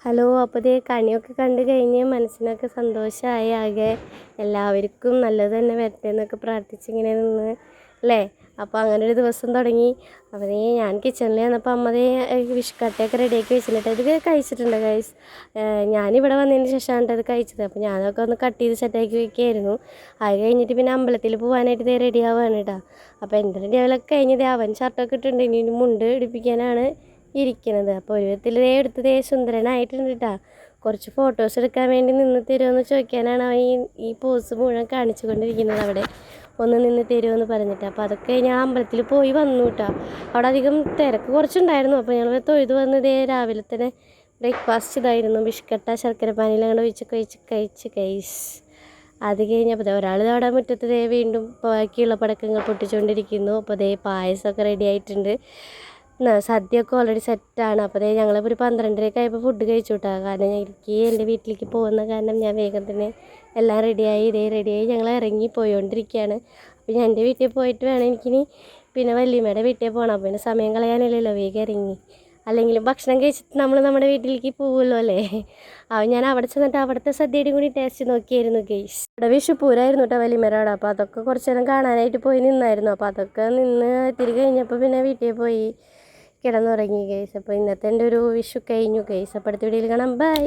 Hello. അപ്പോൾ ദേ കണിയൊക്കെ കണ്ട് കഴിഞ്ഞ് മനസ്സിനൊക്കെ സന്തോഷമായി ആകെ. എല്ലാവർക്കും നല്ലത് തന്നെ വരട്ടെ എന്നൊക്കെ പ്രാർത്ഥിച്ചിങ്ങനെ നിന്ന് അല്ലേ. അപ്പോൾ അങ്ങനെ ഒരു ദിവസം തുടങ്ങി. അപ്പോൾ ഞാൻ കിച്ചണിൽ വന്നപ്പോൾ അമ്മ വിഷ് കട്ടയൊക്കെ റെഡിയാക്കി വെച്ചിട്ട് ഇത് കഴിച്ചിട്ടുണ്ട് ഗൈസ്. ഞാനിവിടെ വന്നതിന് ശേഷമാണ് ഇത് കഴിച്ചത്. അപ്പോൾ ഞാനൊക്കെ ഒന്ന് കട്ട് ചെയ്ത് സെറ്റാക്കി വയ്ക്കുകയായിരുന്നു. അത് കഴിഞ്ഞിട്ട് പിന്നെ അമ്പലത്തിൽ പോകാനായിട്ട് റെഡി ആവുകയാണ് കേട്ടോ. അപ്പോൾ എൻ്റെ റെഡി ആവലൊക്കെ കഴിഞ്ഞത് അവൻ ഷർട്ടൊക്കെ ഇട്ടിട്ടുണ്ട്. ഇനി മുണ്ട് ഇടിപ്പിക്കാനാണ് ഇരിക്കുന്നത്. അപ്പോൾ ഒരു വിധത്തിൽ എടുത്തത് സുന്ദരനായിട്ടുണ്ട് കേട്ടോ. കുറച്ച് ഫോട്ടോസ് എടുക്കാൻ വേണ്ടി നിന്ന് തരുമെന്ന് ചോദിക്കാനാണ് അവൻ ഈ പോസ് മുഴുവൻ കാണിച്ചു കൊണ്ടിരിക്കുന്നത്. അവിടെ ഒന്ന് നിന്ന് തരുമെന്ന് പറഞ്ഞിട്ട്. അപ്പോൾ അതൊക്കെ ഞാൻ അമ്പലത്തിൽ പോയി വന്നു കേട്ടോ. അവിടെ അധികം തിരക്ക് കുറച്ചുണ്ടായിരുന്നു. അപ്പോൾ ഞങ്ങൾ തൊഴുത് വന്നത് രാവിലെ തന്നെ ബ്രേക്ക്ഫാസ്റ്റ് ഇതായിരുന്നു. ബിസ്ക്കട്ട ശർക്കര പാനിയിൽ അങ്ങോട്ട് കഴിച്ച് കൈസ്. അത് കഴിഞ്ഞപ്പോൾ ഒരാൾ അവിടെ മുറ്റത്ത് വീണ്ടും ബാക്കിയുള്ള പടക്കങ്ങൾ പൊട്ടിച്ചുകൊണ്ടിരിക്കുന്നു. അപ്പോൾ പായസമൊക്കെ റെഡി ആയിട്ടുണ്ട്. സദ്യയൊക്കെ ഓൾറെഡി സെറ്റാണ്. അപ്പോൾ ഞങ്ങളിപ്പോൾ ഒരു 12:30 ആയപ്പോൾ ഫുഡ് കഴിച്ചു കേട്ടോ. കാരണം എനിക്ക് എൻ്റെ വീട്ടിലേക്ക് പോകുന്ന കാരണം ഞാൻ വേഗം തന്നെ എല്ലാം റെഡിയായി ഞങ്ങൾ ഇറങ്ങി പോയിക്കൊണ്ടിരിക്കുകയാണ്. അപ്പോൾ ഞാൻ എൻ്റെ വീട്ടിൽ പോയിട്ട് വേണം എനിക്കിനി പിന്നെ വല്യമ്മയുടെ വീട്ടിൽ പോകണം. അപ്പോൾ പിന്നെ സമയം കളയാനല്ലല്ലോ, വേഗം ഇറങ്ങി. അല്ലെങ്കിലും ഭക്ഷണം കഴിച്ചിട്ട് നമ്മൾ നമ്മുടെ വീട്ടിലേക്ക് പോകുമല്ലോ അല്ലേ. അപ്പോൾ ഞാൻ അവിടെ ചെന്നിട്ട് അവിടുത്തെ സദ്യയുടെയും കൂടി ടേസ്റ്റ് നോക്കിയായിരുന്നു ഗെയ്സ്. ഇവിടെ വിഷുപ്പൂരായിരുന്നു കേട്ടോ വലിയമ്മയുടെ. അപ്പോൾ അതൊക്കെ കുറച്ച് നേരം കാണാനായിട്ട് പോയി നിന്നായിരുന്നു. അപ്പോൾ അതൊക്കെ നിന്ന് തിരികെ കഴിഞ്ഞപ്പോൾ പിന്നെ വീട്ടിൽ പോയി കിടന്നുറങ്ങി ഗെയ്സ്. അപ്പോൾ ഇന്നത്തെ എൻ്റെ ഒരു വിഷു കഴിഞ്ഞു ഗെയ്സ്. അപ്പോൾ അടുത്ത വീഡിയോയിൽ കാണാം. ബൈ.